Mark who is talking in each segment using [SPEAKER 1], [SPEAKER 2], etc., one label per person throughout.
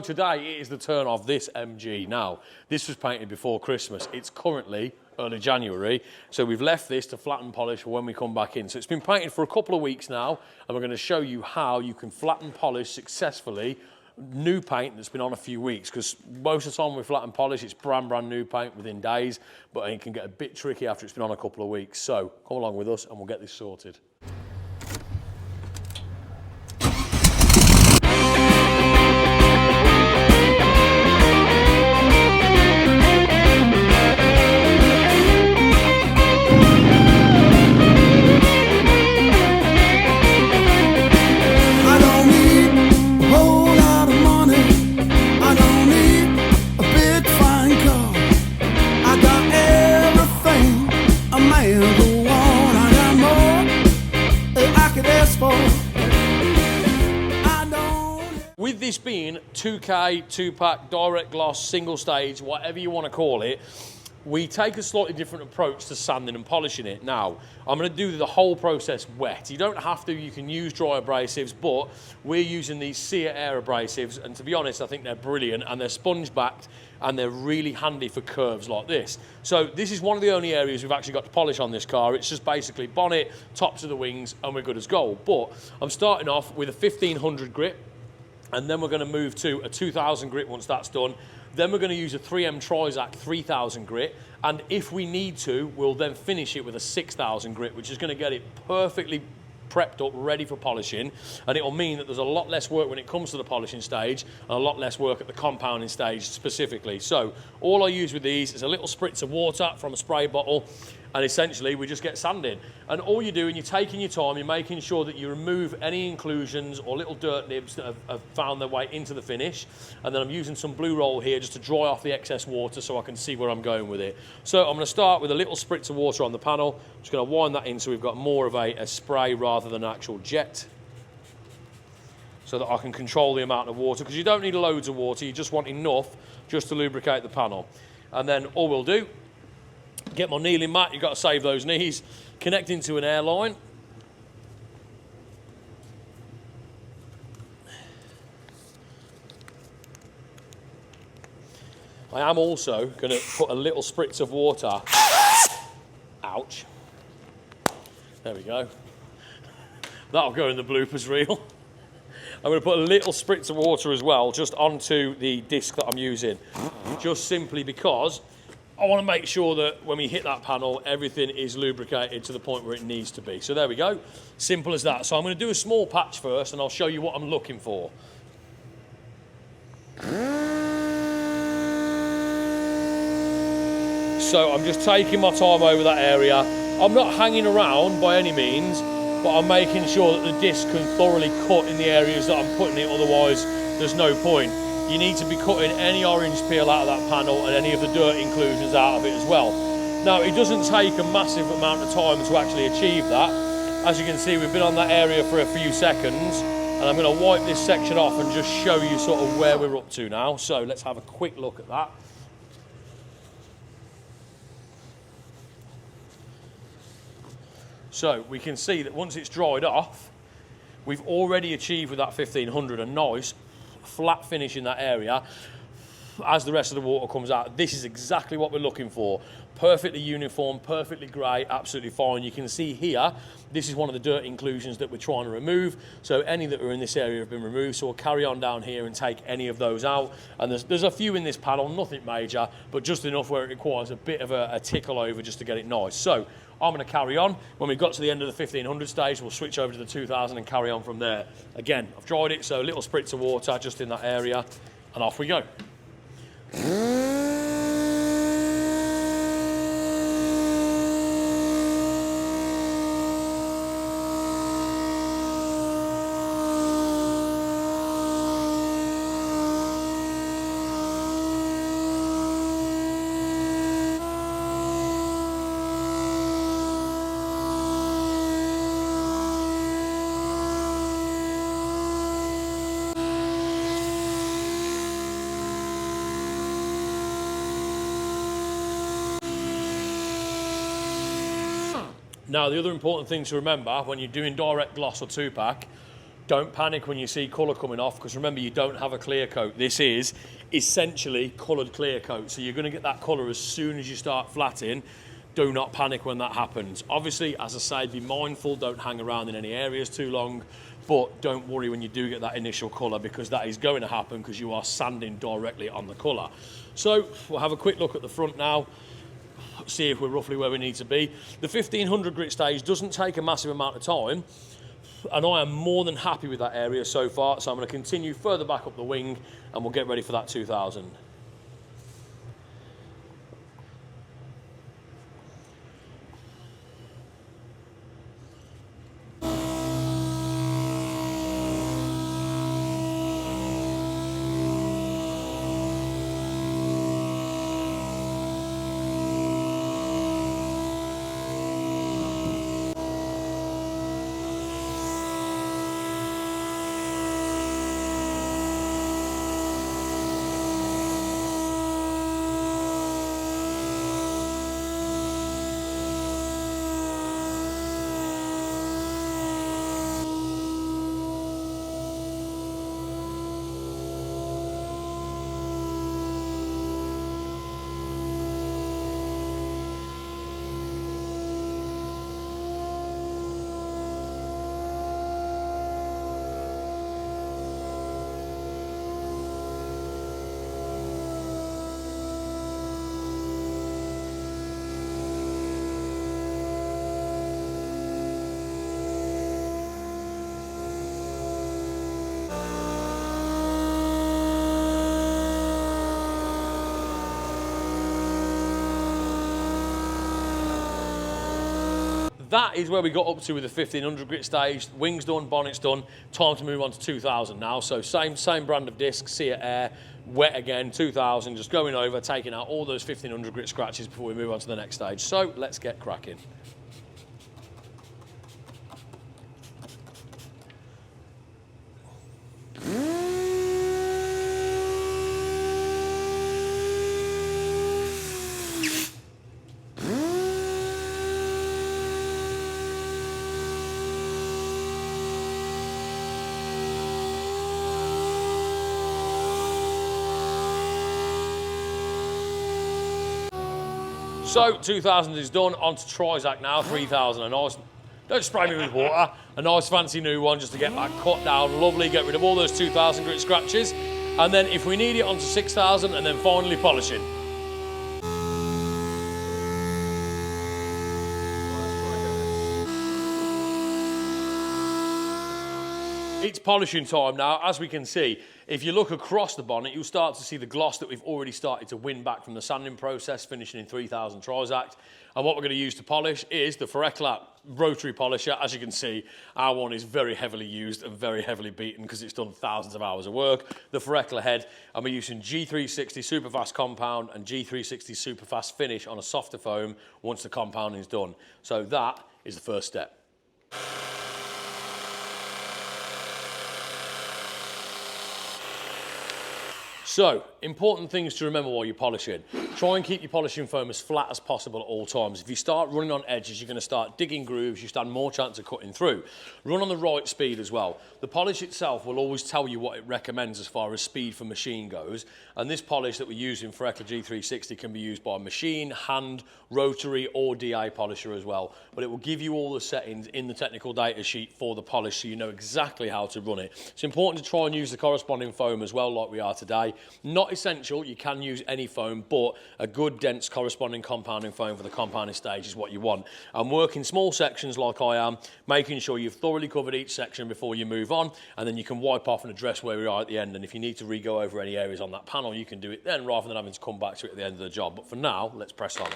[SPEAKER 1] Today it is the turn of this MG. Now, this was painted before Christmas. It's currently early January, so we've left this to flatten polish for when we come back in. So it's been painted for a couple of weeks now, and we're going to show you how you can flatten polish successfully new paint that's been on a few weeks, because most of the time with flatten polish it's brand new paint within days, but it can get a bit tricky after it's been on a couple of weeks. So come along with us and we'll get this sorted. With this being 2K, 2-pack, direct gloss, single stage, whatever you want to call it, we take a slightly different approach to sanding and polishing it. Now, I'm going to do the whole process wet. You don't have to, you can use dry abrasives, but we're using these Sear Air abrasives, and to be honest, I think they're brilliant, and they're sponge-backed, and they're really handy for curves like this. So this is one of the only areas we've actually got to polish on this car. It's just basically bonnet, tops of the wings, and we're good as gold. But I'm starting off with a 1500 grit, and then we're going to move to a 2000 grit once that's done. Then we're going to use a 3M Trizac 3000 grit, and if we need to, we'll then finish it with a 6000 grit, which is going to get it perfectly prepped up, ready for polishing, and it'll mean that there's a lot less work when it comes to the polishing stage and a lot less work at the compounding stage specifically. So all I use with these is a little spritz of water from a spray bottle, and essentially we just get sanding. And all you're doing, you're taking your time, you're making sure that you remove any inclusions or little dirt nibs that have found their way into the finish. And then I'm using some blue roll here just to dry off the excess water so I can see where I'm going with it. So I'm going to start with a little spritz of water on the panel. I'm just going to wind that in so we've got more of a spray rather than an actual jet, so that I can control the amount of water, because you don't need loads of water, you just want enough just to lubricate the panel. And then all we'll do, get my kneeling mat, you've got to save those knees, connect into an airline. I am also going to put a little spritz of water, ouch, there we go, that'll go in the bloopers reel. I'm going to put a little spritz of water as well just onto the disc that I'm using, just simply because I want to make sure that when we hit that panel, everything is lubricated to the point where it needs to be. So there we go, simple as that. So I'm going to do a small patch first and I'll show you what I'm looking for. So I'm just taking my time over that area. I'm not hanging around by any means, but I'm making sure that the disc can thoroughly cut in the areas that I'm putting it, otherwise there's no point. You need to be cutting any orange peel out of that panel and any of the dirt inclusions out of it as well. Now, it doesn't take a massive amount of time to actually achieve that. As you can see, we've been on that area for a few seconds, and I'm going to wipe this section off and just show you sort of where we're up to now. So let's have a quick look at that. So we can see that once it's dried off, we've already achieved with that 1500 a nice flat finish in that area. As the rest of the water comes out, this is exactly what we're looking for. Perfectly uniform, perfectly grey, absolutely fine. You can see here, this is one of the dirt inclusions that we're trying to remove. So any that are in this area have been removed. So we'll carry on down here and take any of those out. And there's a few in this panel, nothing major, but just enough where it requires a bit of a tickle over just to get it nice. So I'm going to carry on. When we've got to the end of the 1500 stage, we'll switch over to the 2000 and carry on from there. Again, I've dried it, so a little spritz of water just in that area, and off we go. Now, the other important thing to remember when you're doing direct gloss or 2-pack, Don't panic when you see colour coming off, because remember, you don't have a clear coat. This is essentially coloured clear coat, so you're going to get that colour as soon as you start flatting. Do not panic when that happens. Obviously, as I say, be mindful, don't hang around in any areas too long, but don't worry when you do get that initial colour, because that is going to happen because you are sanding directly on the colour. So we'll have a quick look at the front now, see if we're roughly where we need to be. The 1500 grit stage doesn't take a massive amount of time, and I am more than happy with that area so far, so I'm going to continue further back up the wing and we'll get ready for that 2000. That is where we got up to with the 1500 grit stage. Wings done, bonnet's done. Time to move on to 2000 now. So same brand of disc, Seat Air, wet again, 2000, just going over, taking out all those 1500 grit scratches before we move on to the next stage. So let's get cracking. So 2000 is done, on to Trizact now, 3000. A nice, don't spray me with water, a nice fancy new one just to get that cut down lovely, get rid of all those 2000 grit scratches. And then if we need it, on to 6000 and then finally polishing. It's polishing time now. As we can see, if you look across the bonnet, you'll start to see the gloss that we've already started to win back from the sanding process, finishing in 3000 Trizact. And what we're going to use to polish is the Forecla rotary polisher. As you can see, our one is very heavily used and very heavily beaten because it's done thousands of hours of work. The Forecla head, and we're using G360 Superfast compound and G360 Superfast finish on a softer foam once the compounding is done. So that is the first step. So, important things to remember while you're polishing. Try and keep your polishing foam as flat as possible at all times. If you start running on edges, you're going to start digging grooves, you stand more chance of cutting through. Run on the right speed as well. The polish itself will always tell you what it recommends as far as speed for machine goes, and this polish that we're using for Forecla G360 can be used by machine, hand, rotary or DA polisher as well, but it will give you all the settings in the technical data sheet for the polish so you know exactly how to run it. It's important to try and use the corresponding foam as well, like we are today. Not essential, you can use any foam, but a good dense corresponding compounding foam for the compounding stage is what you want. And work in small sections like I am, making sure you've thoroughly covered each section before you move on, and then you can wipe off and address where we are at the end. And if you need to re-go over any areas on that panel, you can do it then rather than having to come back to it at the end of the job. But for now, let's press on.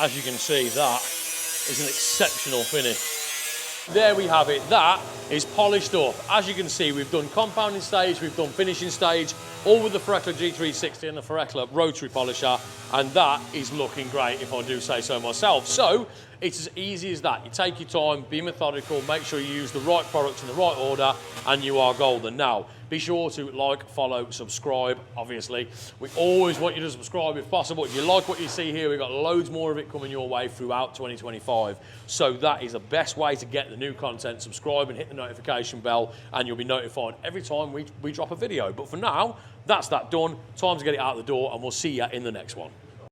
[SPEAKER 1] As you can see, that is an exceptional finish. There we have it. That is polished up. As you can see, we've done compounding stage, we've done finishing stage, all with the Foreckler G360 and the Foreckler rotary polisher, and that is looking great, if I do say so myself. So it's as easy as that. You take your time, be methodical, make sure you use the right products in the right order, and you are golden. Now, be sure to like, follow, subscribe, obviously. We always want you to subscribe if possible. If you like what you see here, we've got loads more of it coming your way throughout 2025. So that is the best way to get the new content. Subscribe and hit the notification bell, and you'll be notified every time we drop a video. But for now, that's that done. Time to get it out the door, and we'll see you in the next one.